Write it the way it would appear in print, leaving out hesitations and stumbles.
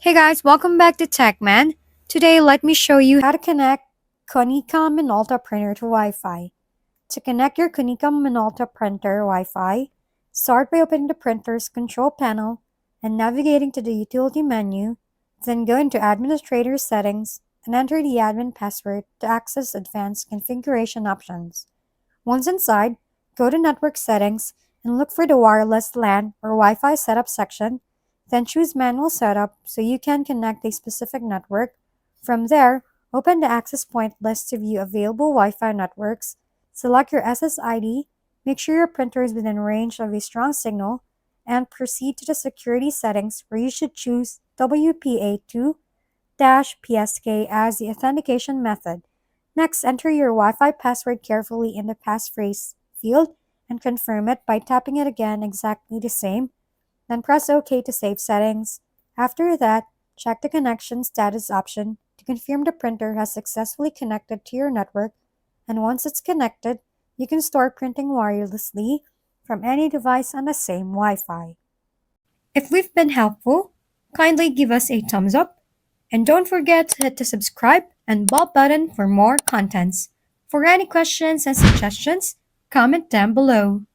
Hey guys, welcome back to TechMan. Today, let me show you how to connect Konica Minolta printer to Wi-Fi. To connect your Konica Minolta printer Wi-Fi, start by opening the printer's control panel and navigating to the utility menu, then go into Administrator Settings and enter the admin password to access advanced configuration options. Once inside, go to Network Settings and look for the Wireless LAN or Wi-Fi Setup section, then choose Manual Setup so you can connect a specific network. From there, open the access point list to view available Wi-Fi networks, select your SSID, make sure your printer is within range of a strong signal, and proceed to the security settings where you should choose WPA2-PSK as the authentication method. Next, enter your Wi-Fi password carefully in the passphrase field and confirm it by tapping it again exactly the same. Then press OK to save settings. After that, check the connection status option to confirm the printer has successfully connected to your network, and once it's connected, you can start printing wirelessly from any device on the same Wi-Fi. If we've been helpful, kindly give us a thumbs up and don't forget to hit the subscribe and bell button for more contents. For any questions and suggestions, comment down below.